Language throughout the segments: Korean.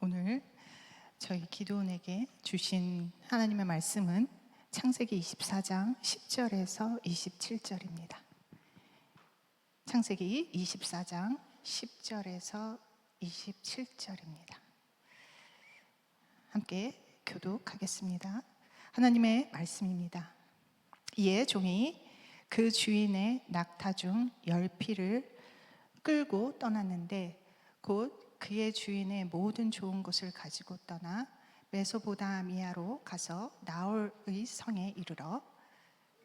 오늘 저희 기도원에게 주신 하나님의 말씀은 창세기 24장 10절에서 27절입니다. 창세기 24장 10절에서 27절입니다. 함께 교독하겠습니다. 하나님의 말씀입니다. 이에 종이 그 주인의 낙타 중 10피를 끌고 떠났는데 곧 그의 주인의 모든 좋은 것을 가지고 떠나 메소포다미아로 가서 나홀의 성에 이르러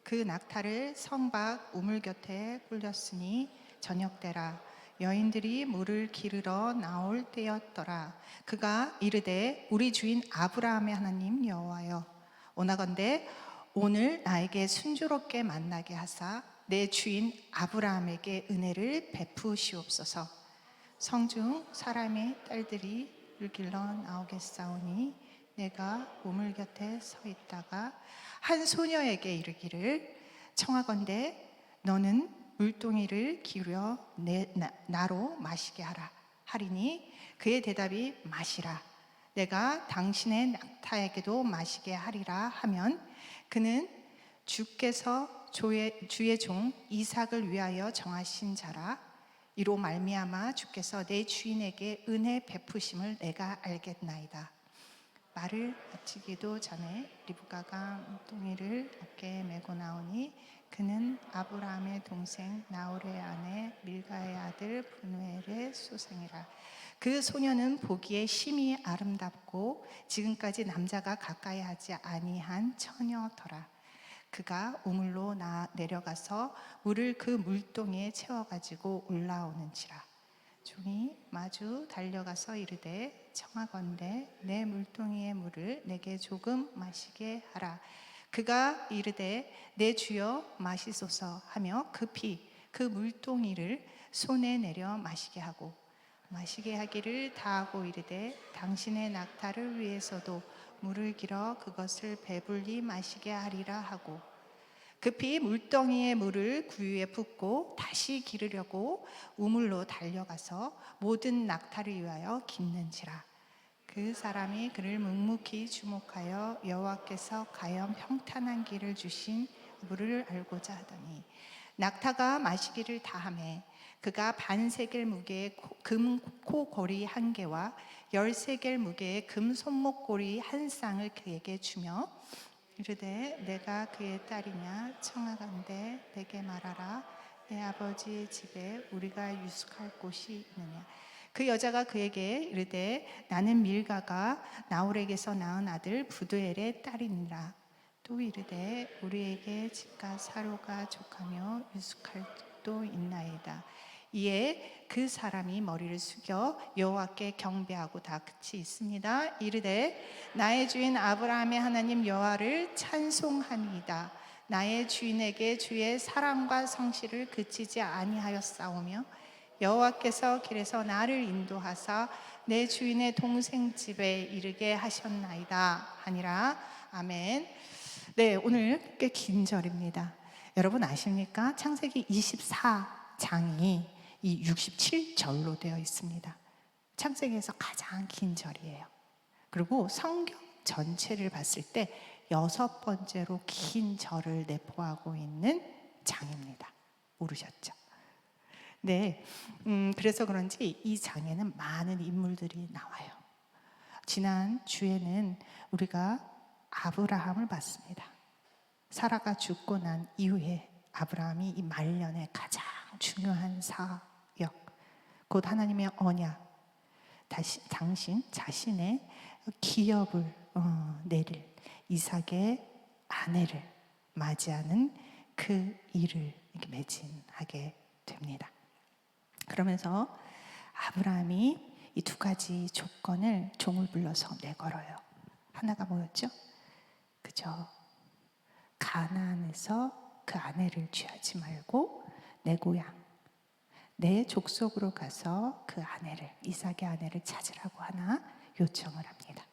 그 낙타를 성 밖 우물 곁에 굴렸으니 저녁때라 여인들이 물을 기르러 나올 때였더라. 그가 이르되 우리 주인 아브라함의 하나님 여호와여, 오나건대 오늘 나에게 순조롭게 만나게 하사 내 주인 아브라함에게 은혜를 베푸시옵소서. 성중 사람의 딸들이 길러 나오겠사오니 내가 우물 곁에 서 있다가 한 소녀에게 이르기를 청하건대 너는 물동이를 기울여 나로 마시게 하라 하리니 그의 대답이 마시라. 내가 당신의 낙타에게도 마시게 하리라 하면 그는 주께서 주의 종 이삭을 위하여 정하신 자라. 이로 말미암아 주께서 내 주인에게 은혜 베푸심을 내가 알겠나이다. 말을 마치기도 전에 리브가가 물동이를 어깨에 메고 나오니 그는 아브라함의 동생 나홀의 아내 밀가의 아들 분우엘의 소생이라. 그 소녀는 보기에 심히 아름답고 지금까지 남자가 가까이 하지 아니한 처녀더라. 그가 우물로 내려가서 물을 그 물동이에 채워가지고 올라오는지라. 종이 마주 달려가서 이르되 청하건대 내 물동이의 물을 내게 조금 마시게 하라. 그가 이르되 내 주여 마시소서 하며 급히 그 물동이를 손에 내려 마시게 하고 마시게 하기를 다하고 이르되 당신의 낙타를 위해서도 물을 길어 그것을 배불리 마시게 하리라 하고 급히 물동이의 물을 구유에 붓고 다시 기르려고 우물로 달려가서 모든 낙타를 위하여 깁는지라. 그 사람이 그를 묵묵히 주목하여 여호와께서 가염 평탄한 길을 주신 물을 알고자 하더니 낙타가 마시기를 다하매 그가 반세겔 무게의 금 코고리 한 개와 13겔 무게의 금 손목고리 한 쌍을 그에게 주며 이르되 내가 그의 딸이냐 청하건대 내게 말하라. 내 아버지의 집에 우리가 유숙할 곳이 있느냐. 그 여자가 그에게 이르되 나는 밀가가 나홀에게서 낳은 아들 부두엘의 딸이니라. 또 이르되 우리에게 집과 사료가 족하며 유숙할 곳도 있나이다. 이에 그 사람이 머리를 숙여 여호와께 경배하고 다 끝이 있습니다. 이르되 나의 주인 아브라함의 하나님 여호와를 찬송하니이다. 나의 주인에게 주의 사랑과 성실을 그치지 아니하였사오며 여호와께서 길에서 나를 인도하사 내 주인의 동생 집에 이르게 하셨나이다 하니라. 아멘. 네, 오늘 꽤 긴 절입니다. 여러분 아십니까? 창세기 24장이 이 67절로 되어 있습니다. 창세기에서 가장 긴 절이에요. 그리고 성경 전체를 봤을 때 6번째로 긴 절을 내포하고 있는 장입니다. 모르셨죠? 네, 그래서 그런지 이 장에는 많은 인물들이 나와요. 지난 주에는 우리가 아브라함을 봤습니다. 사라가 죽고 난 이후에 아브라함이 이 말년에 가장 중요한 사역, 곧 하나님의 언약, 당신 자신의 기업을 내릴 이삭의 아내를 맞이하는 그 일을 이렇게 매진하게 됩니다. 그러면서 아브라함이 이 두 가지 조건을 종을 불러서 내걸어요. 하나가 뭐였죠? 그죠? 가나안에서 그 아내를 취하지 말고 내 고향, 내 족속으로 가서 그 아내를, 이삭의 아내를 찾으라고 하나 요청을 합니다.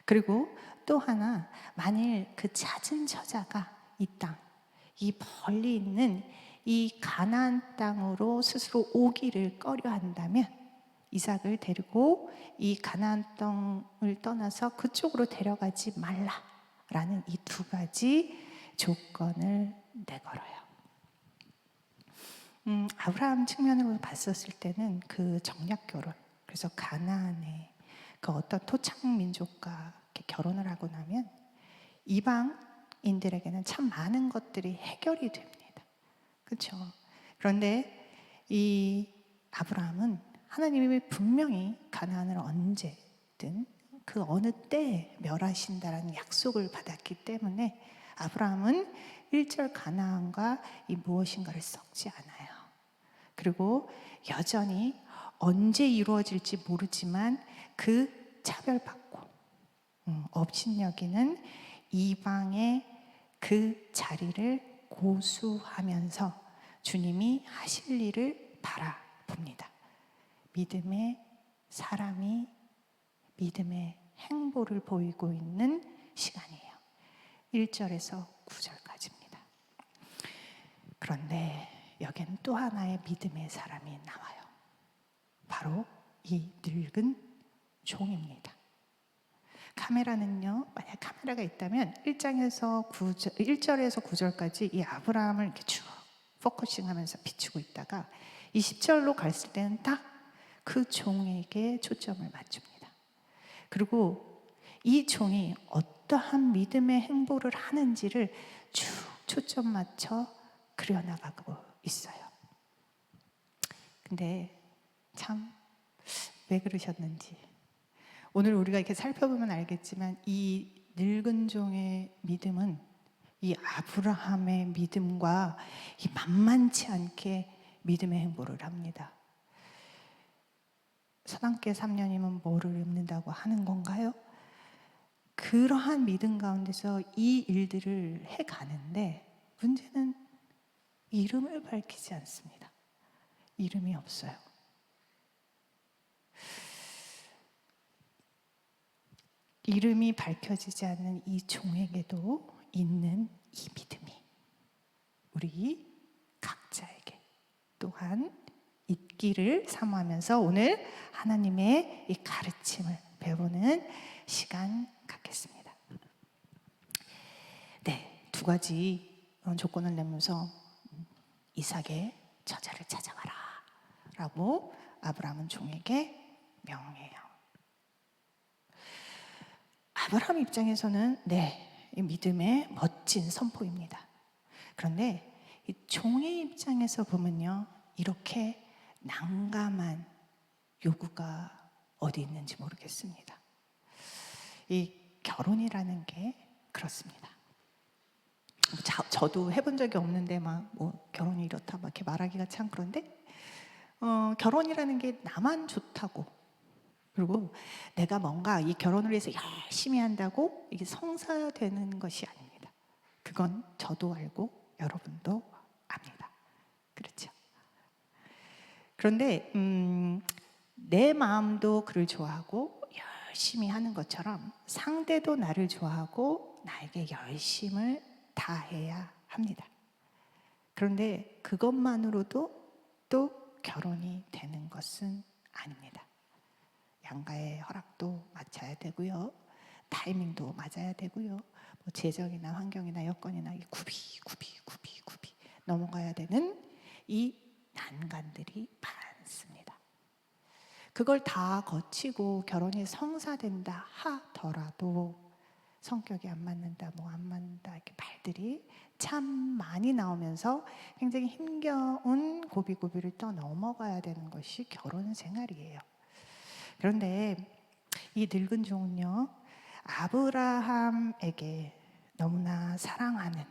그리고 또 하나, 만일 그 찾은 처자가 이 땅, 이 멀리 있는 이 가나안 땅으로 스스로 오기를 꺼려 한다면 이삭을 데리고 이 가나안 땅을 떠나서 그쪽으로 데려가지 말라라는 이 두 가지 조건을 내걸어요. 아브라함 측면으로 봤었을 때는 그 정략 결혼, 그래서 가나안의 그 어떤 토착 민족과 결혼을 하고 나면 이방인들에게는 참 많은 것들이 해결이 됩니다. 그렇죠? 그런데 이 아브라함은 하나님이 분명히 가나안을 언제든 그 어느 때에 멸하신다라는 약속을 받았기 때문에 아브라함은 1절 가나안과 이 무엇인가를 섞지 않아요. 그리고 여전히 언제 이루어질지 모르지만 그 차별받고 업신여기는 이방의 그 자리를 고수하면서 주님이 하실 일을 바라봅니다. 믿음의 사람이 믿음의 행보를 보이고 있는 시간이에요. 1절에서 9절까지입니다. 그런데 여기는 또 하나의 믿음의 사람이 나와요. 바로 이 늙은 종입니다. 카메라는요, 만약 카메라가 있다면 1절에서 9절까지 이 아브라함을 이렇게 쭉 포커싱하면서 비추고 있다가 20절로 갔을 때는 딱 그 종에게 초점을 맞춥니다. 그리고 이 종이 어떠한 믿음의 행보를 하는지를 쭉 초점 맞춰 그려나가고 있어요. 근데 참 왜 그러셨는지 오늘 우리가 이렇게 살펴보면 알겠지만 이 늙은 종의 믿음은 이 아브라함의 믿음과 이 만만치 않게 믿음의 행보를 합니다. 서당계 3년이면 뭐를 입는다고 하는 건가요? 그러한 믿음 가운데서 이 일들을 해가는데 문제는 이름을 밝히지 않습니다. 이름이 없어요. 이름이 밝혀지지 않는 이 종에게도 있는 이 믿음이 우리 각자에게 또한 있기를 사모하면서 오늘 하나님의 이 가르침을 배우는 시간 갖겠습니다. 네, 두 가지 조건을 내면서 이삭의 처자를 찾아가라 라고 아브라함은 종에게 명해요. 아브라함 입장에서는 이 믿음의 멋진 선포입니다. 그런데 이 종의 입장에서 보면요, 이렇게 난감한 요구가 어디 있는지 모르겠습니다. 이 결혼이라는 게 그렇습니다. 저도 해본 적이 없는데 결혼이 이렇다 이렇게 말하기가 참 그런데 결혼이라는 게 나만 좋다고, 그리고 내가 뭔가 이 결혼을 위해서 열심히 한다고 이게 성사되는 것이 아닙니다. 그건 저도 알고 여러분도 압니다. 그렇죠? 그런데 내 마음도 그를 좋아하고 열심히 하는 것처럼 상대도 나를 좋아하고 나에게 열심을 다해야 합니다. 그런데 그것만으로도 또 결혼이 되는 것은 아닙니다. 양가의 허락도 맞춰야 되고요, 타이밍도 맞아야 되고요, 재정이나 환경이나 여건이나 굽이 넘어가야 되는 이 난간들이 많습니다. 그걸 다 거치고 결혼이 성사된다 하더라도 성격이 안 맞는다, 안 맞는다 이렇게 말들이 참 많이 나오면서 굉장히 힘겨운 고비고비를 또 넘어가야 되는 것이 결혼 생활이에요. 그런데 이 늙은 종은요, 아브라함에게 너무나 사랑하는,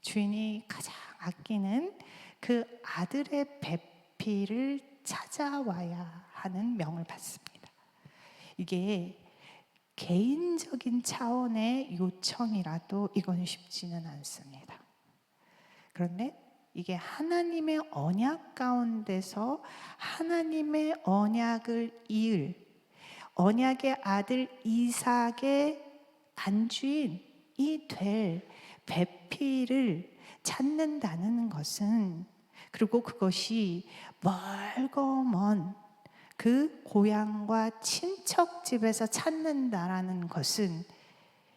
주인이 가장 아끼는 그 아들의 배필을 찾아와야 하는 명을 받습니다. 이게 개인적인 차원의 요청이라도 이건 쉽지는 않습니다. 그런데 이게 하나님의 언약 가운데서 하나님의 언약을 이을 언약의 아들 이삭의 안주인이 될 배필을 찾는다는 것은, 그리고 그것이 멀고 먼 그 고향과 친척 집에서 찾는다라는 것은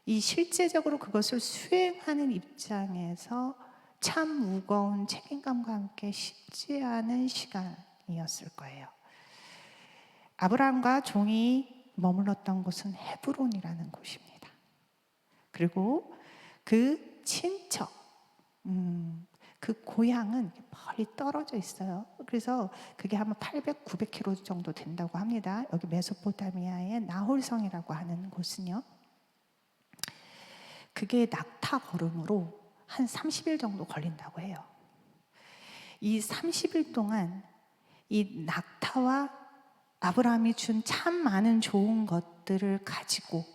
이 실제적으로 그것을 수행하는 입장에서 참 무거운 책임감과 함께 쉽지 않은 시간이었을 거예요. 아브라함과 종이 머물렀던 곳은 헤브론이라는 곳입니다. 그리고 그 친척, 그 고향은 멀리 떨어져 있어요. 그래서 그게 아마 800, 900km 정도 된다고 합니다. 여기 메소포타미아의 나홀성이라고 하는 곳은요. 그게 낙타 걸음으로 한 30일 정도 걸린다고 해요. 이 30일 동안 이 낙타와 아브라함이 준 참 많은 좋은 것들을 가지고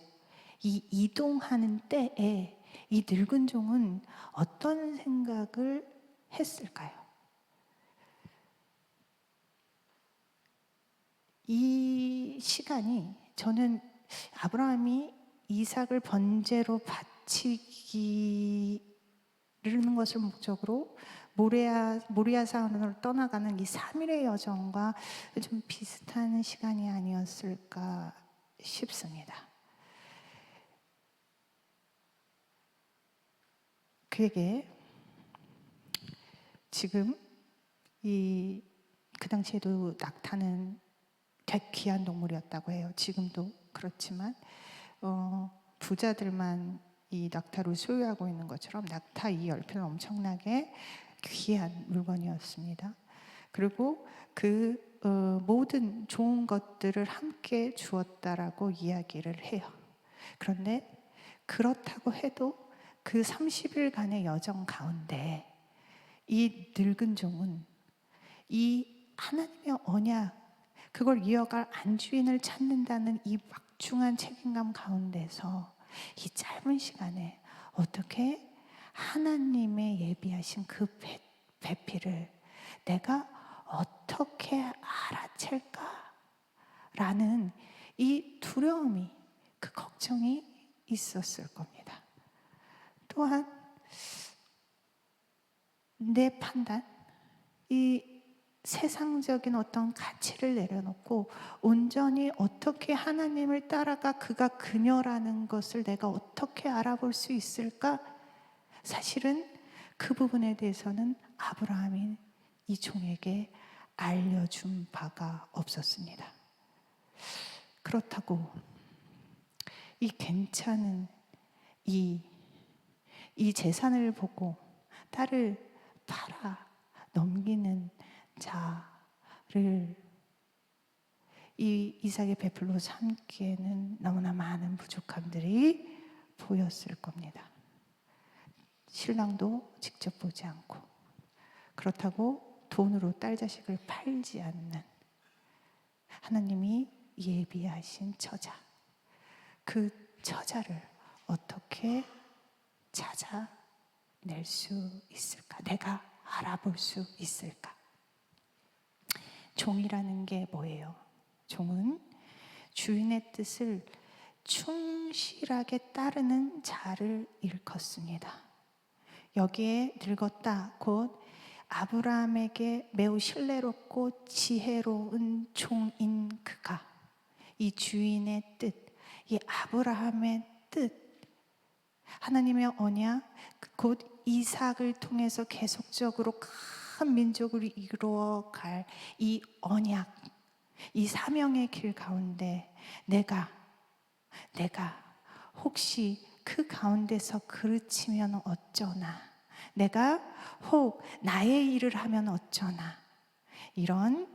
이 이동하는 때에 이 늙은 종은 어떤 생각을 했을까요? 이 시간이 저는 아브라함이 이삭을 번제로 바치기는 것을 목적으로 모리아 산으로 떠나가는 이 3일의 여정과 좀 비슷한 시간이 아니었을까 싶습니다. 그에게 지금 그 당시에도 낙타는 되게 귀한 동물이었다고 해요. 지금도 그렇지만 부자들만 이 낙타를 소유하고 있는 것처럼 낙타 이 열패는 엄청나게 귀한 물건이었습니다. 그리고 그 모든 좋은 것들을 함께 주었다라고 이야기를 해요. 그런데 그렇다고 해도 그 30일간의 여정 가운데 이 늙은 종은 이 하나님의 언약, 그걸 이어갈 안주인을 찾는다는 이 막중한 책임감 가운데서 이 짧은 시간에 어떻게 하나님의 예비하신 그 배필을 내가 어떻게 알아챌까? 라는 이 두려움이, 그 걱정이 있었을 겁니다. 또한 내 판단, 이 세상적인 어떤 가치를 내려놓고 온전히 어떻게 하나님을 따라가 그가 그녀라는 것을 내가 어떻게 알아볼 수 있을까? 사실은 그 부분에 대해서는 아브라함이 이 종에게 알려준 바가 없었습니다. 그렇다고 이 괜찮은 이 재산을 보고 딸을 팔아 넘기는 자를 이 이삭의 배필로 삼기에는 너무나 많은 부족함들이 보였을 겁니다. 신랑도 직접 보지 않고, 그렇다고 돈으로 딸 자식을 팔지 않는 하나님이 예비하신 처자, 그 처자를 어떻게 찾아낼 수 있을까? 내가 알아볼 수 있을까? 종이라는 게 뭐예요? 종은 주인의 뜻을 충실하게 따르는 자를 일컫습니다. 여기에 늙었다 곧 아브라함에게 매우 신뢰롭고 지혜로운 종인 그가 이 주인의 뜻, 이 아브라함의 뜻, 하나님의 언약, 곧 이삭을 통해서 계속적으로 큰 민족을 이루어갈 이 언약, 이 사명의 길 가운데 내가 혹시 그 가운데서 그르치면 어쩌나, 내가 혹 나의 일을 하면 어쩌나, 이런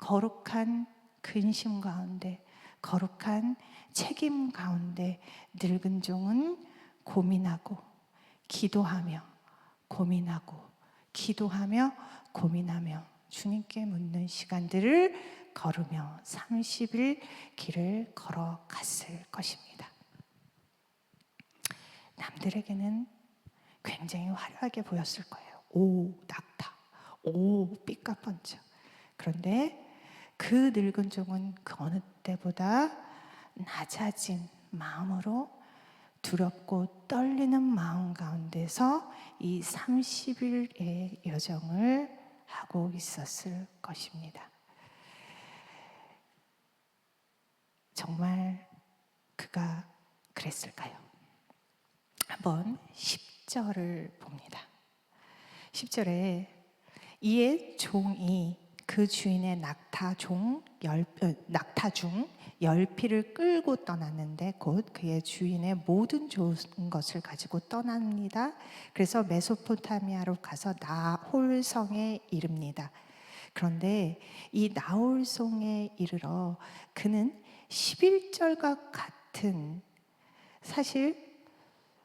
거룩한 근심 가운데, 거룩한 책임 가운데 늙은 종은 고민하고 기도하며 고민하며 주님께 묻는 시간들을 걸으며 30일 길을 걸어갔을 것입니다. 남들에게는 굉장히 화려하게 보였을 거예요. 오, 낙타, 오, 삐까뻔쩍. 그런데 그 늙은 종은 그 어느 때보다 낮아진 마음으로 두렵고 떨리는 마음 가운데서 이 30일의 여정을 하고 있었을 것입니다. 정말 그가 그랬을까요? 한번 10절을 봅니다. 10절에 이에 종이 그 주인의 낙타 중 10피를 끌고 떠났는데 곧 그의 주인의 모든 좋은 것을 가지고 떠납니다. 그래서 메소포타미아로 가서 나홀성에 이릅니다. 그런데 이 나홀성에 이르러 그는 11절과 같은, 사실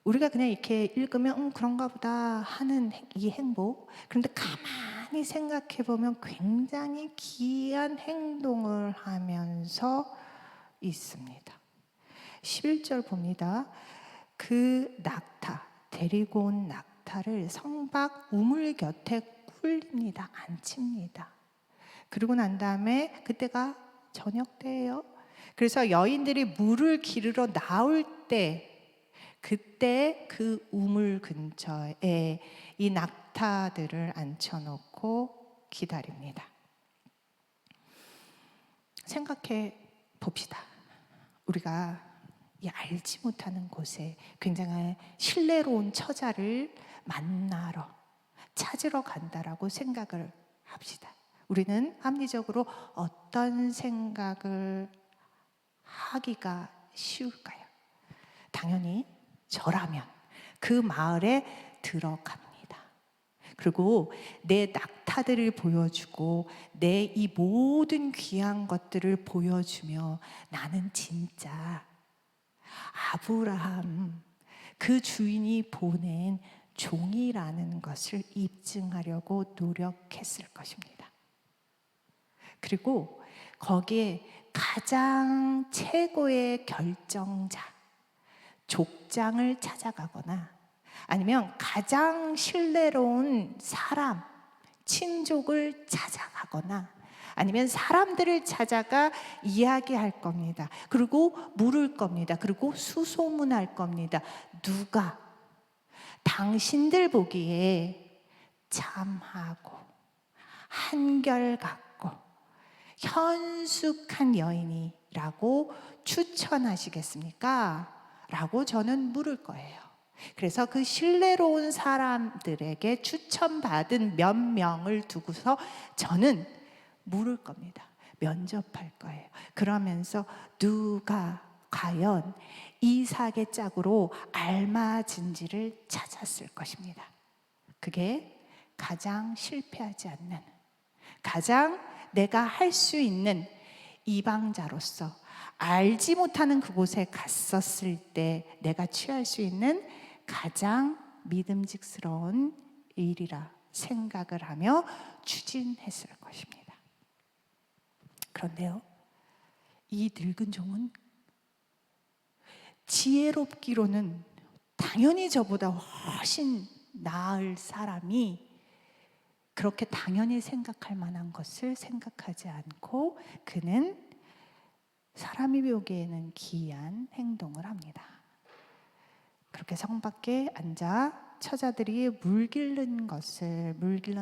우리가 그냥 이렇게 읽으면 그런가 보다 하는 이 행복, 그런데 가만히 생각해 보면 굉장히 기이한 행동을 하면서 있습니다. 11절 봅니다. 그 낙타, 데리고 온 낙타를 성박 우물 곁에 꿀립니다. 앉힙니다. 그러고 난 다음에 그때가 저녁 때예요. 그래서 여인들이 물을 기르러 나올 때, 그때 그 우물 근처에 이 낙타들을 앉혀놓고 기다립니다. 생각해 봅시다. 우리가 이 알지 못하는 곳에 굉장히 신뢰로운 처자를 만나러 찾으러 간다라고 생각을 합시다. 우리는 합리적으로 어떤 생각을 하기가 쉬울까요? 당연히 저라면 그 마을에 들어갑니다. 그리고 내 낙타들을 보여주고 내 이 모든 귀한 것들을 보여주며 나는 진짜 아브라함, 그 주인이 보낸 종이라는 것을 입증하려고 노력했을 것입니다. 그리고 거기에 가장 최고의 결정자, 족장을 찾아가거나 아니면 가장 신뢰로운 사람, 친족을 찾아가거나 아니면 사람들을 찾아가 이야기할 겁니다. 그리고 물을 겁니다. 그리고 수소문할 겁니다. 누가 당신들 보기에 참하고 한결같고 현숙한 여인이라고 추천하시겠습니까? 라고 저는 물을 거예요. 그래서 그 신뢰로운 사람들에게 추천받은 몇 명을 두고서 저는 물을 겁니다. 면접할 거예요. 그러면서 누가 과연 이삭의 짝으로 알맞은지를 찾았을 것입니다. 그게 가장 실패하지 않는, 가장 내가 할 수 있는 이방자로서 알지 못하는 그곳에 갔었을 때 내가 취할 수 있는 가장 믿음직스러운 일이라 생각을 하며 추진했을 것입니다. 그런데요, 이 늙은 종은 지혜롭기로는 당연히 저보다 훨씬 나을 사람이 그렇게 당연히 생각할 만한 것을 생각하지 않고 그는 사람이 보기에는 기이한 행동을 합니다. 그렇게 성 밖에 앉아 처자들이 물 길러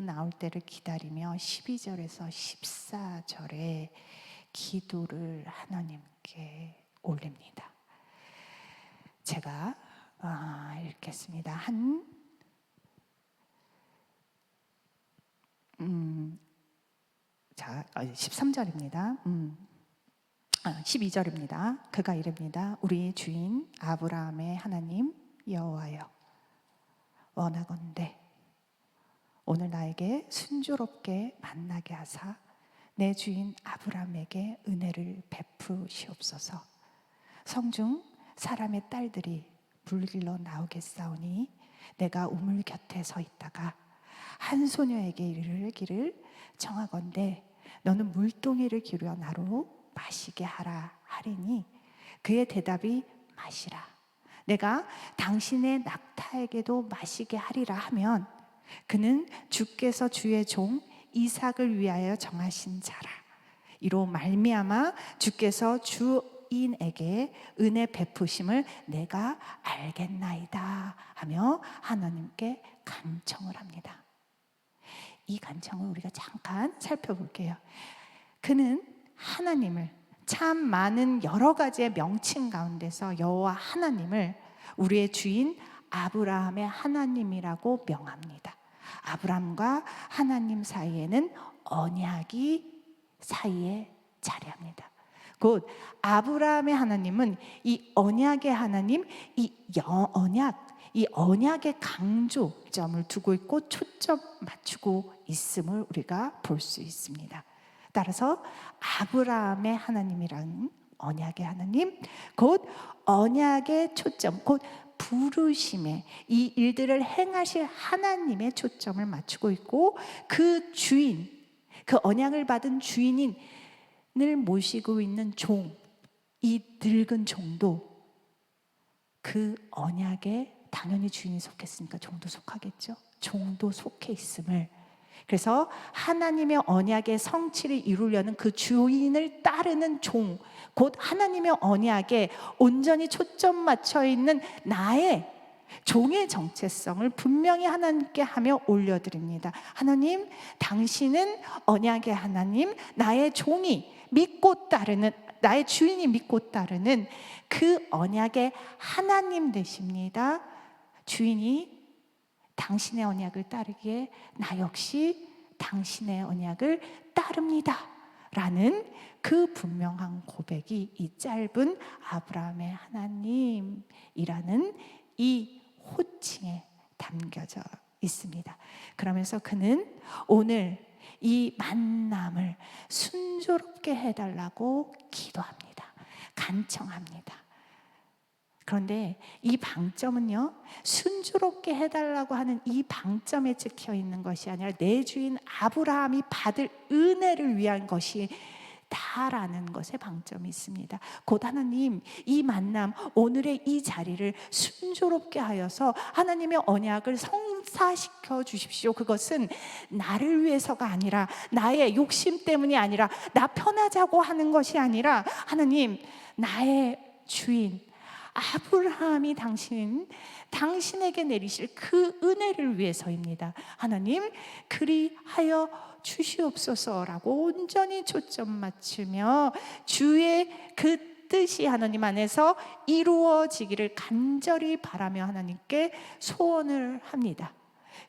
나올 때를 기다리며 12절에서 14절에 기도를 하나님께 올립니다. 제가 읽겠습니다. 13절입니다. 12절입니다. 그가 이릅니다. 우리 주인 아브라함의 하나님 여호와여, 원하건대 오늘 나에게 순조롭게 만나게 하사 내 주인 아브라함에게 은혜를 베푸시옵소서. 성중 사람의 딸들이 불길러 나오겠사오니 내가 우물 곁에 서 있다가 한 소녀에게 이르기를 청하건대 너는 물동이를 기울여 나로 마시게 하라 하리니 그의 대답이 마시라. 내가 당신의 낙타에게도 마시게 하리라 하면 그는 주께서 주의 종 이삭을 위하여 정하신 자라. 이로 말미암아 주께서 주인에게 은혜 베푸심을 내가 알겠나이다 하며 하나님께 간청을 합니다. 이 간청을 우리가 잠깐 살펴볼게요. 그는 하나님을 참 많은 여러 가지의 명칭 가운데서 여호와 하나님을 우리의 주인 아브라함의 하나님이라고 명합니다. 아브라함과 하나님 사이에는 언약이 사이에 자리합니다. 곧 아브라함의 하나님은 이 언약의 하나님, 이 언약의 강조점을 두고 있고 초점 맞추고 있음을 우리가 볼 수 있습니다. 따라서 아브라함의 하나님이라는 언약의 하나님, 곧 언약의 초점, 곧 부르심에 이 일들을 행하실 하나님의 초점을 맞추고 있고, 그 주인, 그 언약을 받은 주인인 늘 모시고 있는 종, 이 늙은 종도 그 언약에 당연히 주인이 속했으니까 종도 속하겠죠. 종도 속해 있음을, 그래서 하나님의 언약의 성취를 이루려는 그 주인을 따르는 종, 곧 하나님의 언약에 온전히 초점 맞춰 있는 나의 종의 정체성을 분명히 하나님께 하며 올려드립니다. 하나님, 당신은 언약의 하나님, 나의 종이 믿고 따르는, 나의 주인이 믿고 따르는 그 언약의 하나님 되십니다. 주인이 당신의 언약을 따르기에 나 역시 당신의 언약을 따릅니다 라는 그 분명한 고백이 이 짧은 아브라함의 하나님이라는 이 호칭에 담겨져 있습니다. 그러면서 그는 오늘 이 만남을 순조롭게 해달라고 기도합니다. 간청합니다. 그런데 이 방점은요, 순조롭게 해달라고 하는 이 방점에 찍혀 있는 것이 아니라 내 주인 아브라함이 받을 은혜를 위한 것이 다라는 것에 방점이 있습니다. 곧 하나님, 이 만남, 오늘의 이 자리를 순조롭게 하여서 하나님의 언약을 성사시켜 주십시오. 그것은 나를 위해서가 아니라, 나의 욕심 때문이 아니라, 나 편하자고 하는 것이 아니라, 하나님, 나의 주인 아브라함이 당신에게 내리실 그 은혜를 위해서입니다. 하나님, 그리하여 주시옵소서라고 온전히 초점 맞추며 주의 그 뜻이 하나님 안에서 이루어지기를 간절히 바라며 하나님께 소원을 합니다.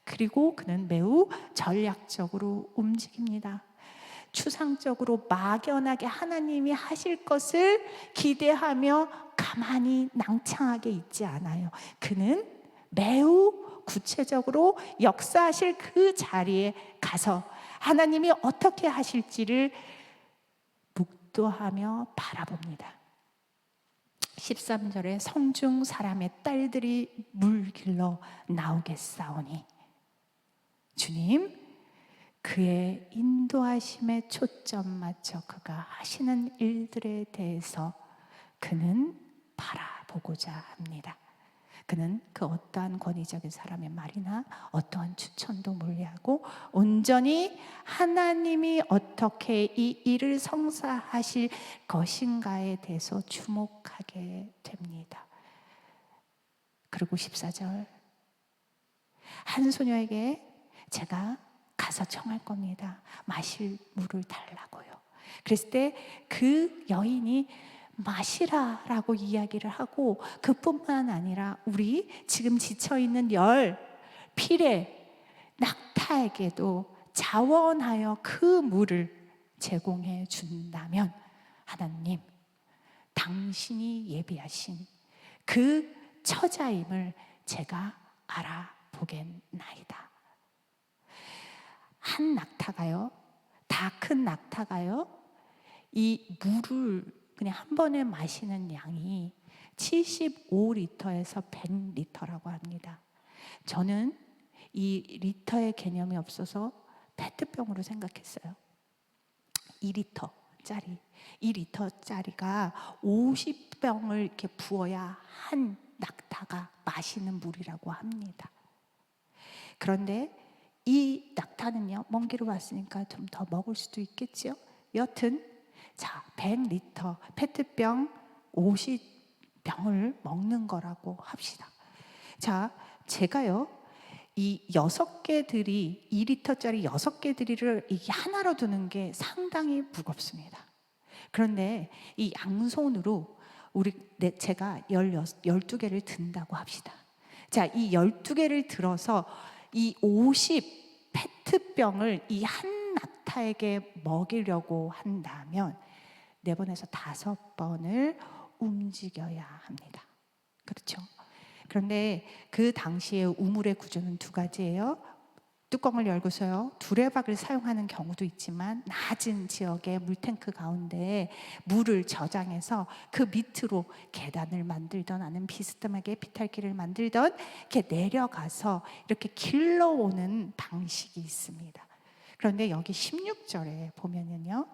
그리고 그는 매우 전략적으로 움직입니다. 추상적으로 막연하게 하나님이 하실 것을 기대하며 가만히 낭창하게 있지 않아요. 그는 매우 구체적으로 역사하실 그 자리에 가서 하나님이 어떻게 하실지를 묵도하며 바라봅니다. 13절에 성중 사람의 딸들이 물 길러 나오겠사오니, 주님, 그의 인도하심에 초점 맞춰 그가 하시는 일들에 대해서 그는 바라보고자 합니다. 그는 그 어떠한 권위적인 사람의 말이나 어떠한 추천도 멀리하고 온전히 하나님이 어떻게 이 일을 성사하실 것인가에 대해서 주목하게 됩니다. 그리고 14절, 한 소녀에게 제가 가서 청할 겁니다. 마실 물을 달라고요. 그랬을 때 그 여인이 마시라라고 이야기를 하고, 그뿐만 아니라 우리 지금 지쳐있는 열, 피레, 낙타에게도 자원하여 그 물을 제공해 준다면, 하나님, 당신이 예비하신 그 처자임을 제가 알아보겠나이다. 한 낙타가요, 다 큰 낙타가요, 이 물을 그냥 한 번에 마시는 양이 75리터에서 100리터라고 합니다. 저는 이 리터의 개념이 없어서 페트병으로 생각했어요. 2리터짜리가 50병을 이렇게 부어야 한 낙타가 마시는 물이라고 합니다. 그런데 이 낙타는요, 먼 길을 왔으니까 좀 더 먹을 수도 있겠죠. 여튼 자, 100리터 페트병 50병을 먹는 거라고 합시다. 자, 제가요, 이 6개들이 2리터짜리 6개들이를 이게 하나로 두는 게 상당히 무겁습니다. 그런데 이 양손으로 제가 12개를 든다고 합시다. 자, 이 12개를 들어서 이 50 페트병을 이 한 낙타에게 먹이려고 한다면 4번에서 5번을 움직여야 합니다. 그렇죠? 그런데 그 당시에 우물의 구조는 2가지예요. 뚜껑을 열고서요, 두레박을 사용하는 경우도 있지만 낮은 지역의 물탱크 가운데 물을 저장해서 그 밑으로 계단을 만들던 아니면 비스듬하게 비탈길을 만들던 이렇게 내려가서 이렇게 길러오는 방식이 있습니다. 그런데 여기 16절에 보면은요,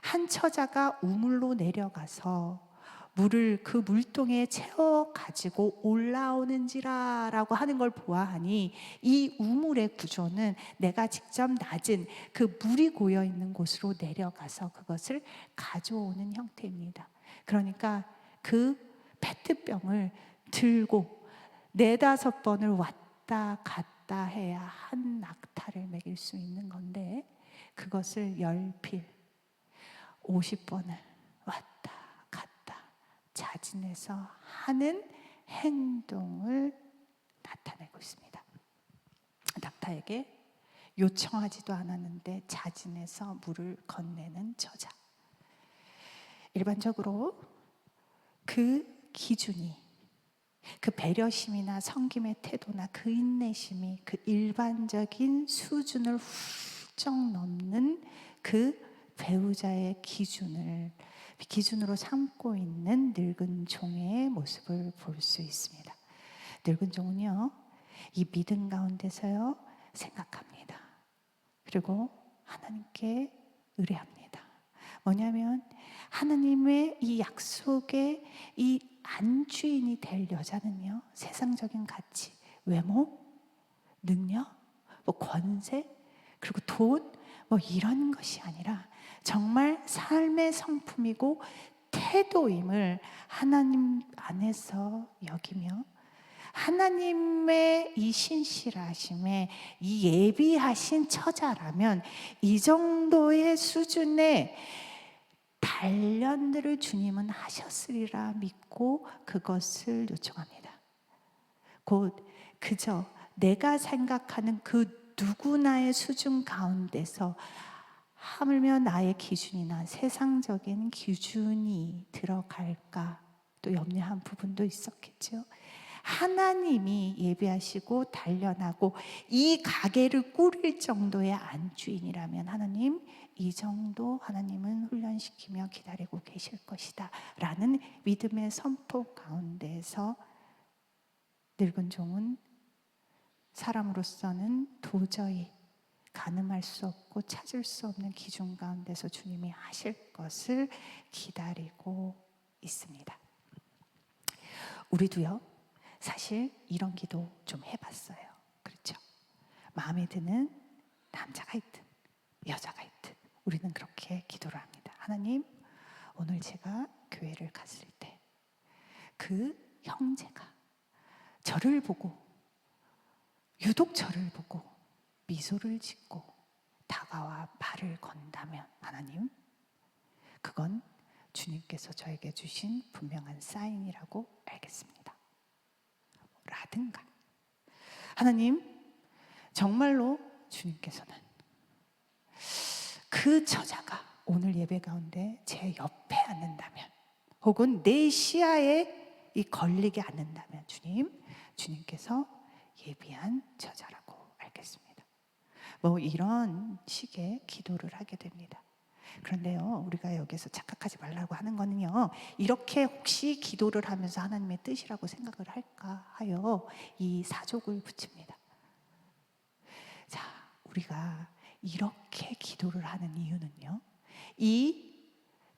한 처자가 우물로 내려가서 물을 그 물동에 채워 가지고 올라오는지라라고 하는 걸 보아하니 이 우물의 구조는 내가 직접 낮은 그 물이 고여 있는 곳으로 내려가서 그것을 가져오는 형태입니다. 그러니까 그 페트병을 들고 4-5번을 왔다 갔다 해야 한 낙타를 먹일 수 있는 건데, 그것을 열필 50번을 왔다 갔다 자진해서 하는 행동을 나타내고 있습니다. 낙타에게 요청하지도 않았는데 자진해서 물을 건네는 저자. 일반적으로 그 기준이, 그 배려심이나 섬김의 태도나 그 인내심이 그 일반적인 수준을 훌쩍 넘는 그 배우자의 기준으로 삼고 있는 늙은 종의 모습을 볼 수 있습니다. 늙은 종은요, 이 믿음 가운데서요 생각합니다. 그리고 하나님께 의뢰합니다. 뭐냐면 하나님의 이 약속의 이 안주인이 될 여자는요, 세상적인 가치, 외모, 능력, 권세, 그리고 돈, 이런 것이 아니라 정말 삶의 성품이고 태도임을 하나님 안에서 여기며, 하나님의 이 신실하심에 이 예비하신 처자라면 이 정도의 수준의 단련들을 주님은 하셨으리라 믿고 그것을 요청합니다. 곧 그저 내가 생각하는 그 누구나의 수준 가운데서 하물며 나의 기준이나 세상적인 기준이 들어갈까 또 염려한 부분도 있었겠죠. 하나님이 예비하시고 단련하고 이 가게를 꾸릴 정도의 안주인이라면 하나님, 이 정도 하나님은 훈련시키며 기다리고 계실 것이다 라는 믿음의 선포 가운데서 늙은 종은 사람으로서는 도저히 가늠할 수 없고 찾을 수 없는 기준 가운데서 주님이 하실 것을 기다리고 있습니다. 우리도요, 사실 이런 기도 좀 해봤어요. 그렇죠? 마음에 드는 남자가 있든 여자가 있든 우리는 그렇게 기도를 합니다. 하나님, 오늘 제가 교회를 갔을 때 그 형제가 저를 보고, 유독 저를 보고 미소를 짓고 다가와 발을 건다면 하나님, 그건 주님께서 저에게 주신 분명한 사인이라고 알겠습니다. 라든가, 하나님, 정말로 주님께서는 그 처자가 오늘 예배 가운데 제 옆에 앉는다면, 혹은 내 시야에 걸리게 않는다면 주님께서 예비한 처자라고 알겠습니다. 이런 식의 기도를 하게 됩니다. 그런데요, 우리가 여기서 착각하지 말라고 하는 거는요, 이렇게 혹시 기도를 하면서 하나님의 뜻이라고 생각을 할까 하여 이 사족을 붙입니다. 자, 우리가 이렇게 기도를 하는 이유는요, 이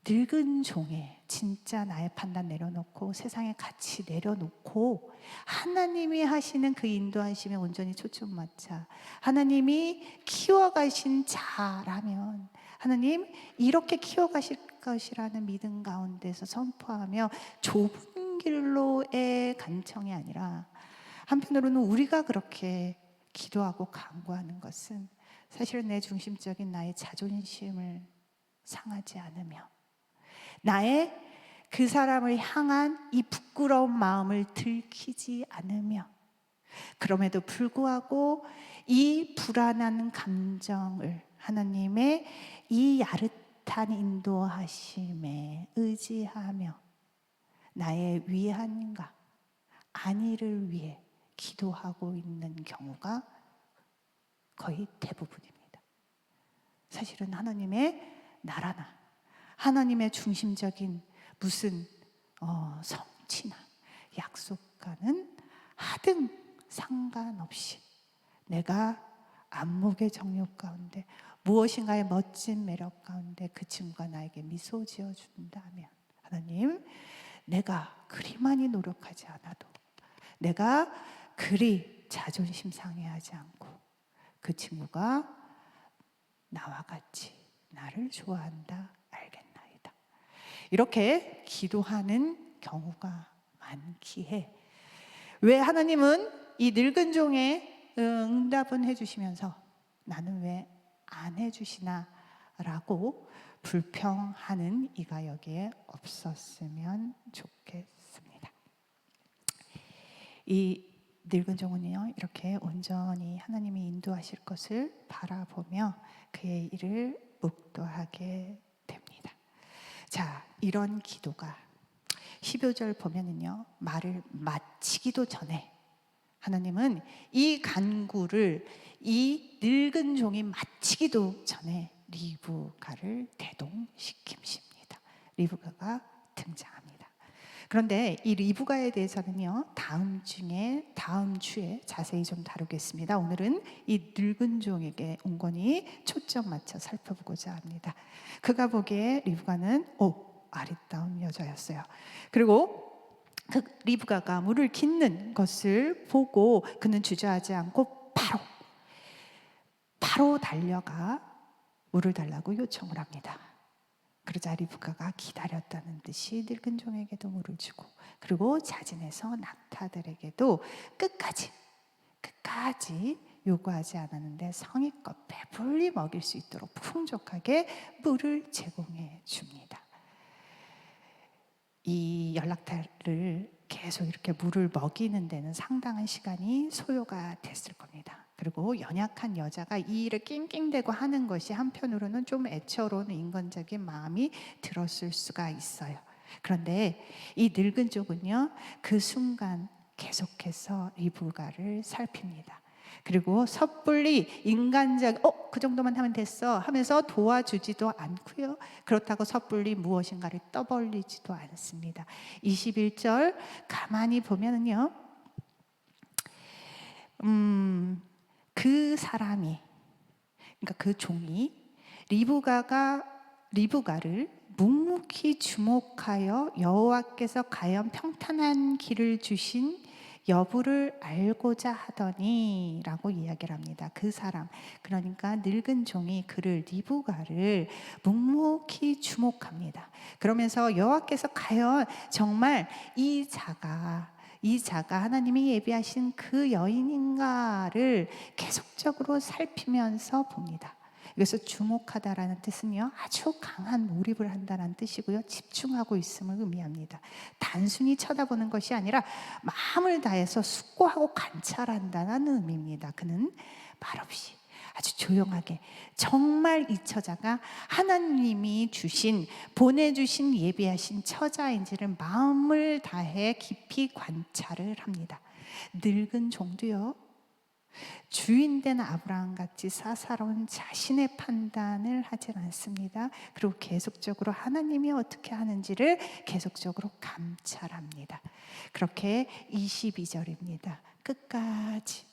늙은 종의 진짜 나의 판단 내려놓고 세상의 가치 내려놓고 하나님이 하시는 그 인도하심에 온전히 초점 맞춰 하나님이 키워가신 자라면, 하나님 이렇게 키워가실 것이라는 믿음 가운데서 선포하며 좁은 길로의 간청이 아니라, 한편으로는 우리가 그렇게 기도하고 간구하는 것은 사실은 내 중심적인 나의 자존심을 상하지 않으며 나의 그 사람을 향한 이 부끄러운 마음을 들키지 않으며, 그럼에도 불구하고 이 불안한 감정을 하나님의 이 야릇한 인도하심에 의지하며 나의 위안과 안위를 위해 기도하고 있는 경우가 거의 대부분입니다. 사실은 하나님의 나라나 하나님의 중심적인 무슨 성취나 약속과는 하등 상관없이 내가 안목의 정욕 가운데 무엇인가의 멋진 매력 가운데 그 친구가 나에게 미소 지어준다면, 하나님, 내가 그리 많이 노력하지 않아도, 내가 그리 자존심 상해하지 않고 그 친구가 나와 같이 나를 좋아한다 알겠나이다. 이렇게 기도하는 경우가 많기에, 왜 하나님은 이 늙은 종의 응답은 해주시면서 나는 왜 안 해주시나 라고 불평하는 이가 여기에 없었으면 좋겠습니다. 이 늙은 종은요, 이렇게 온전히 하나님이 인도하실 것을 바라보며 그의 일을 묵도하게 됩니다. 자, 이런 기도가 15절 보면은요, 말을 마치기도 전에 하나님은 이 간구를 이 늙은 종이 마치기도 전에 리브가를 대동시키십니다. 리브가가 등장합니다. 그런데 이 리브가에 대해서는요, 다음 주에 자세히 좀 다루겠습니다. 오늘은 이 늙은 종에게 온건히 초점 맞춰 살펴보고자 합니다. 그가 보기에 리브가는 아리따운 여자였어요. 그리고 그 리브가가 물을 깃는 것을 보고 그는 주저하지 않고 바로 달려가 물을 달라고 요청을 합니다. 그러자 리브가가 기다렸다는 듯이 늙은 종에게도 물을 주고, 그리고 자진해서 낙타들에게도 끝까지 요구하지 않았는데 성의껏 배불리 먹일 수 있도록 풍족하게 물을 제공해 줍니다. 이 연락타를 계속 이렇게 물을 먹이는 데는 상당한 시간이 소요가 됐을 겁니다. 그리고 연약한 여자가 이 일을 낑낑대고 하는 것이 한편으로는 좀 애처로운 인간적인 마음이 들었을 수가 있어요. 그런데 이 늙은 쪽은요, 그 순간 계속해서 리브가를 살핍니다. 그리고 섣불리 그 정도만 하면 됐어 하면서 도와주지도 않고요. 그렇다고 섣불리 무엇인가를 떠벌리지도 않습니다. 21절 가만히 보면은요, 그 사람이, 그러니까 그 종이 리브가를 묵묵히 주목하여 여호와께서 과연 평탄한 길을 주신 여부를 알고자 하더니 라고 이야기를 합니다. 그 사람, 그러니까 늙은 종이 리브가를 묵묵히 주목합니다. 그러면서 여호와께서 과연 정말 이 자가 하나님이 예비하신 그 여인인가를 계속적으로 살피면서 봅니다. 여기서 주목하다라는 뜻은요, 아주 강한 몰입을 한다는 뜻이고요, 집중하고 있음을 의미합니다. 단순히 쳐다보는 것이 아니라 마음을 다해서 숙고하고 관찰한다는 의미입니다. 그는 말없이 아주 조용하게 정말 이 처자가 하나님이 보내주신 예비하신 처자인지를 마음을 다해 깊이 관찰을 합니다. 늙은 종도요, 주인된 아브라함같이 사사로운 자신의 판단을 하진 않습니다. 그리고 계속적으로 하나님이 어떻게 하는지를 계속적으로 감찰합니다. 그렇게 22절입니다. 끝까지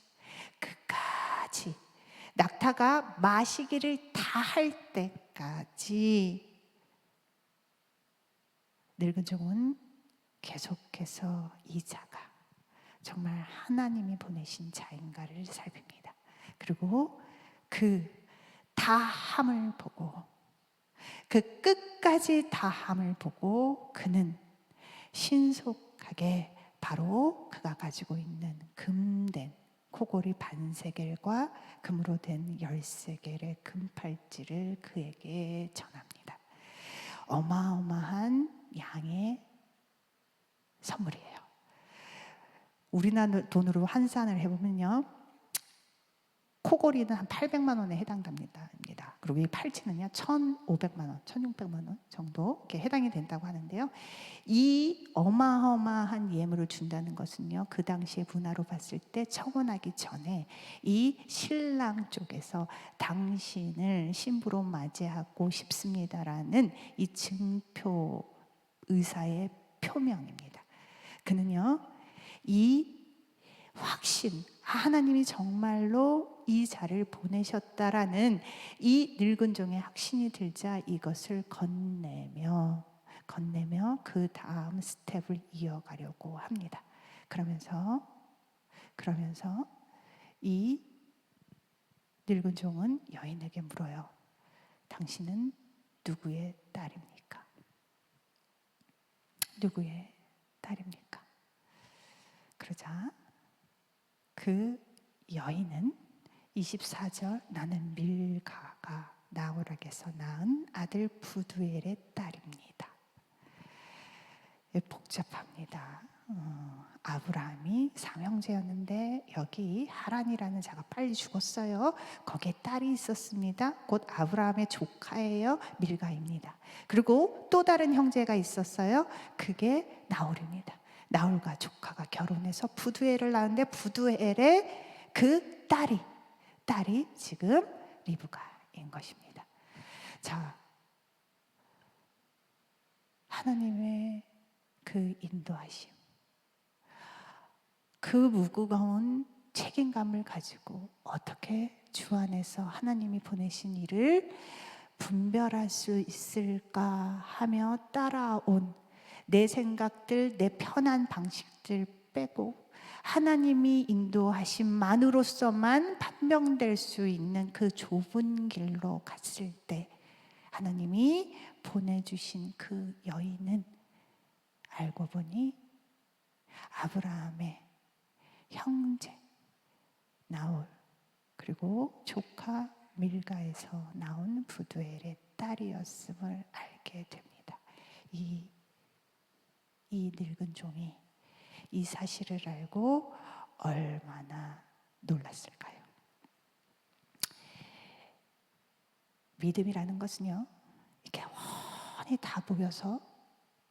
낙타가 마시기를 다 할 때까지 늙은 종은 계속해서 이 자가 정말 하나님이 보내신 자인가를 살핍니다. 그리고 그 다함을 보고, 그 끝까지 다함을 보고 그는 신속하게 바로 그가 가지고 있는 금된 코골이 반세겔과 금으로 된 13개의 금팔찌를 그에게 전합니다. 어마어마한 양의 선물이에요. 우리나라 돈으로 환산을 해보면요, 코골이는 한 800만 원에 해당됩니다. 그리고 이 팔찌는요 1,500만 원, 1,600만 원 정도 이렇게 해당이 된다고 하는데요. 이 어마어마한 예물을 준다는 것은요, 그 당시의 문화로 봤을 때 청혼하기 전에 이 신랑 쪽에서 당신을 신부로 맞이하고 싶습니다라는 이 증표 의사의 표명입니다. 그는요, 이 확신, 하나님이 정말로 이 자를 보내셨다라는 이 늙은 종의 확신이 들자 이것을 건네며 그 다음 스텝을 이어가려고 합니다. 그러면서 이 늙은 종은 여인에게 물어요. 당신은 누구의 딸입니까? 누구의 딸입니까? 그러자 그 여인은 24절, 나는 밀가가 나홀에게서 낳은 아들 부두엘의 딸입니다. 복잡합니다. 아브라함이 삼형제였는데 여기 하란이라는 자가 빨리 죽었어요. 거기에 딸이 있었습니다. 곧 아브라함의 조카예요. 밀가입니다. 그리고 또 다른 형제가 있었어요. 그게 나홀입니다. 나홀과 조카가 결혼해서 부두엘을 낳았는데 부두엘의 그 딸이 지금 리브가인 것입니다. 자, 하나님의 그 인도하심, 그 무거운 책임감을 가지고 어떻게 주 안에서 하나님이 보내신 일을 분별할 수 있을까 하며 따라온 내 생각들, 내 편한 방식들 빼고 하나님이 인도하심만으로서만 판명될 수 있는 그 좁은 길로 갔을 때 하나님이 보내주신 그 여인은 알고 보니 아브라함의 형제 나홀 그리고 조카 밀가에서 나온 부두엘의 딸이었음을 알게 됩니다. 이 늙은 종이 이 사실을 알고 얼마나 놀랐을까요? 믿음이라는 것은요, 이렇게 훤히 다 보여서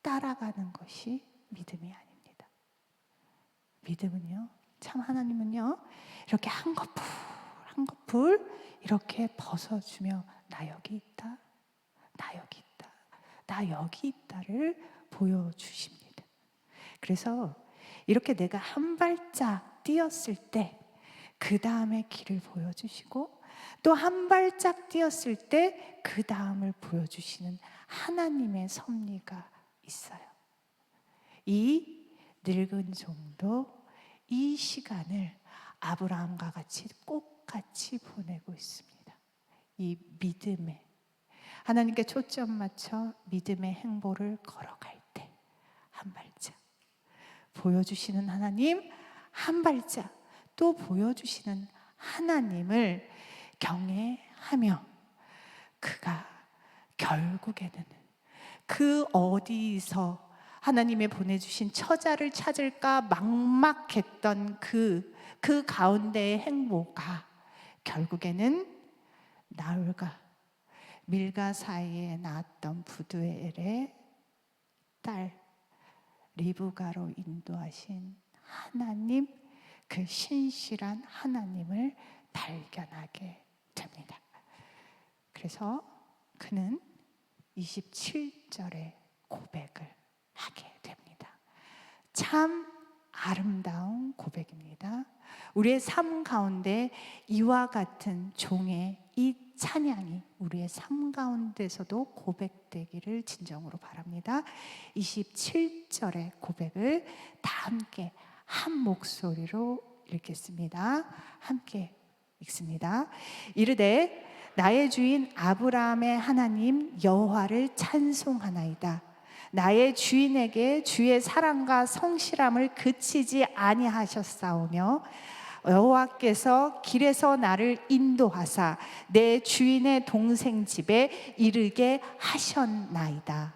따라가는 것이 믿음이 아닙니다. 믿음은요, 참 하나님은요, 이렇게 한 커플 이렇게 벗어주며 나 여기 있다, 나 여기 있다, 나 여기 있다를 보여주십니다. 그래서 이렇게 내가 한 발짝 뛰었을 때 그 다음의 길을 보여주시고 또 한 발짝 뛰었을 때 그 다음을 보여주시는 하나님의 섭리가 있어요. 이 늙은 종도 이 시간을 아브라함과 같이 꼭 같이 보내고 있습니다. 이 믿음에 하나님께 초점 맞춰 믿음의 행보를 걸어갈 때 한 발짝 보여주시는 하나님, 한 발짝 또 보여주시는 하나님을 경외하며 그가 결국에는 그 어디서 하나님의 보내주신 처자를 찾을까 막막했던 그 가운데의 행보가 결국에는 나홀과 밀가 사이에 낳았던 부두엘의 딸 리브가로 인도하신 하나님, 그 신실한 하나님을 발견하게 됩니다. 그래서 그는 27절에 고백을 하게 됩니다. 참 아름다운 고백입니다. 우리의 삶 가운데 이와 같은 종의 이 찬양이 우리의 삶 가운데서도 고백되기를 진정으로 바랍니다. 27절의 고백을 다 함께 한 목소리로 읽겠습니다. 함께 읽습니다. 이르되 나의 주인 아브라함의 하나님 여호와를 찬송하나이다. 나의 주인에게 주의 사랑과 성실함을 그치지 아니하셨사오며 여호와께서 길에서 나를 인도하사 내 주인의 동생 집에 이르게 하셨나이다.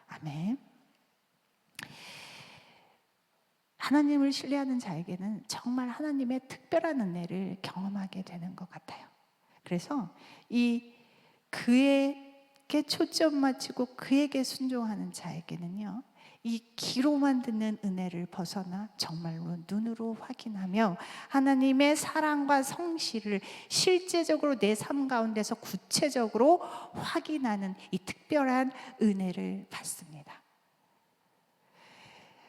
아멘. 하나님을 신뢰하는 자에게는 정말 하나님의 특별한 은혜를 경험하게 되는 것 같아요. 그래서 이 그에게 초점 맞추고 그에게 순종하는 자에게는요, 이 귀로만 듣는 은혜를 벗어나 정말로 눈으로 확인하며 하나님의 사랑과 성실을 실제적으로 내 삶 가운데서 구체적으로 확인하는 이 특별한 은혜를 받습니다.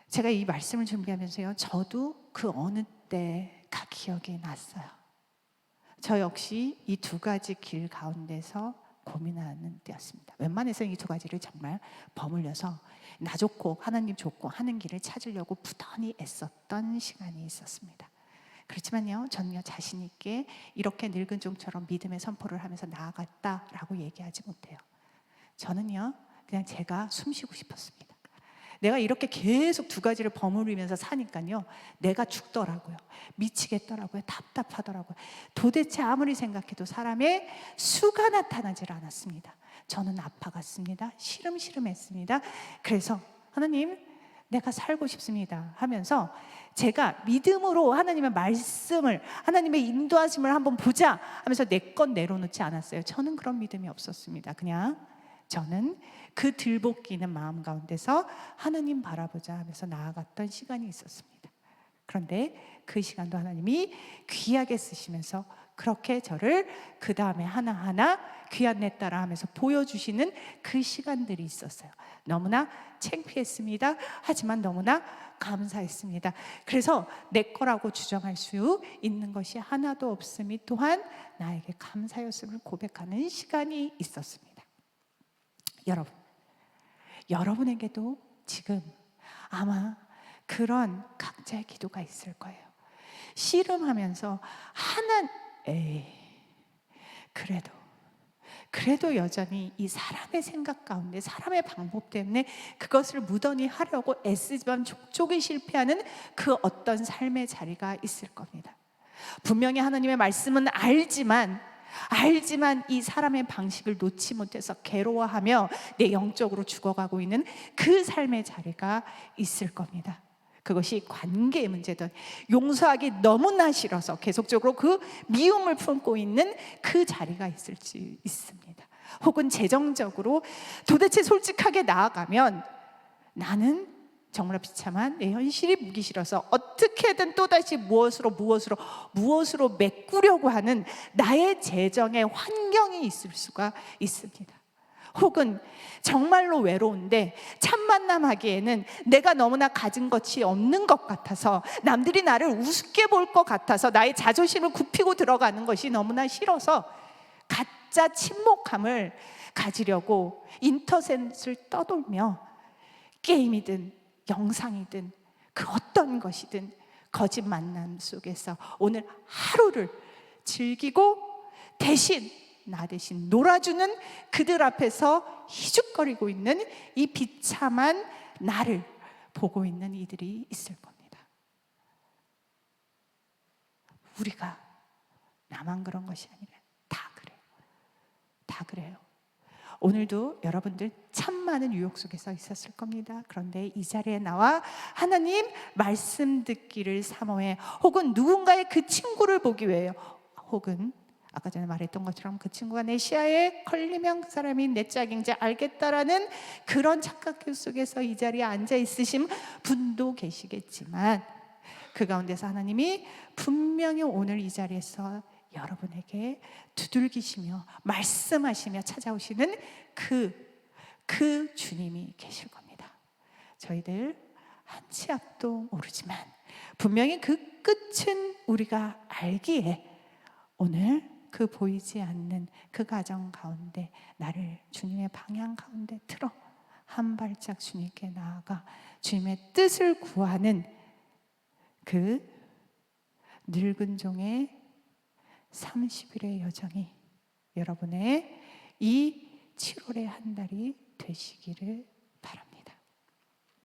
제가 이 말씀을 준비하면서요, 저도 그 어느 때가 기억이 났어요. 저 역시 이 두 가지 길 가운데서 고민하는 때였습니다. 웬만해서는 이 두 가지를 정말 버물려서 나 좋고 하나님 좋고 하는 길을 찾으려고 부단히 애썼던 시간이 있었습니다. 그렇지만요, 저는요 자신 있게 이렇게 늙은 종처럼 믿음의 선포를 하면서 나아갔다라고 얘기하지 못해요. 저는요 그냥 제가 숨쉬고 싶었습니다. 내가 이렇게 계속 두 가지를 버무리면서 사니까요, 내가 죽더라고요. 미치겠더라고요. 답답하더라고요. 도대체 아무리 생각해도 사람의 수가 나타나질 않았습니다. 저는 아파갔습니다. 시름시름했습니다. 그래서 하나님, 내가 살고 싶습니다 하면서 제가 믿음으로 하나님의 말씀을, 하나님의 인도하심을 한번 보자 하면서 내 것 내려놓지 않았어요. 저는 그런 믿음이 없었습니다. 그냥 저는 그 들볶이는 마음 가운데서 하나님 바라보자 하면서 나아갔던 시간이 있었습니다. 그런데 그 시간도 하나님이 귀하게 쓰시면서 그렇게 저를 그 다음에 하나하나 귀한 내 딸아 하면서 보여주시는 그 시간들이 있었어요. 너무나 창피했습니다. 하지만 너무나 감사했습니다. 그래서 내 거라고 주장할 수 있는 것이 하나도 없음이 또한 나에게 감사였음을 고백하는 시간이 있었습니다. 여러분, 여러분에게도 지금 아마 그런 각자의 기도가 있을 거예요. 씨름하면서 그래도 여전히 이 사람의 생각 가운데 사람의 방법 때문에 그것을 무던히 하려고 애쓰지만 족족이 실패하는 그 어떤 삶의 자리가 있을 겁니다. 분명히 하나님의 말씀은 알지만 이 사람의 방식을 놓지 못해서 괴로워하며 내 영적으로 죽어가고 있는 그 삶의 자리가 있을 겁니다. 그것이 관계의 문제든 용서하기 너무나 싫어서 계속적으로 그 미움을 품고 있는 그 자리가 있을지 있습니다. 혹은 재정적으로 도대체 솔직하게 나아가면 나는 정말 비참한 내 현실이 묵기 싫어서 어떻게든 또다시 무엇으로 메꾸려고 하는 나의 재정의 환경이 있을 수가 있습니다. 혹은 정말로 외로운데 첫 만남하기에는 내가 너무나 가진 것이 없는 것 같아서, 남들이 나를 우습게 볼 것 같아서 나의 자존심을 굽히고 들어가는 것이 너무나 싫어서 가짜 친목함을 가지려고 인터넷을 떠돌며 게임이든 영상이든 그 어떤 것이든 거짓 만남 속에서 오늘 하루를 즐기고 나 대신 놀아주는 그들 앞에서 희죽거리고 있는 이 비참한 나를 보고 있는 이들이 있을 겁니다. 우리가 나만 그런 것이 아니라 다 그래요. 오늘도 여러분들 참 많은 유혹 속에서 있었을 겁니다. 그런데 이 자리에 나와 하나님 말씀 듣기를 사모해, 혹은 누군가의 그 친구를 보기 위해요, 혹은 아까 전에 말했던 것처럼 그 친구가 내 시야에 걸리면 그 사람이 내 짝인지 알겠다라는 그런 착각교 속에서 이 자리에 앉아 있으신 분도 계시겠지만, 그 가운데서 하나님이 분명히 오늘 이 자리에서 여러분에게 두들기시며 말씀하시며 찾아오시는 그 주님이 계실 겁니다. 저희들 한 치 앞도 모르지만 분명히 그 끝은 우리가 알기에 오늘 그 보이지 않는 그 가정 가운데 나를 주님의 방향 가운데 틀어 한 발짝 주님께 나아가 주님의 뜻을 구하는 그 늙은 종의 30일의 여정이 여러분의 이 7월의 한 달이 되시기를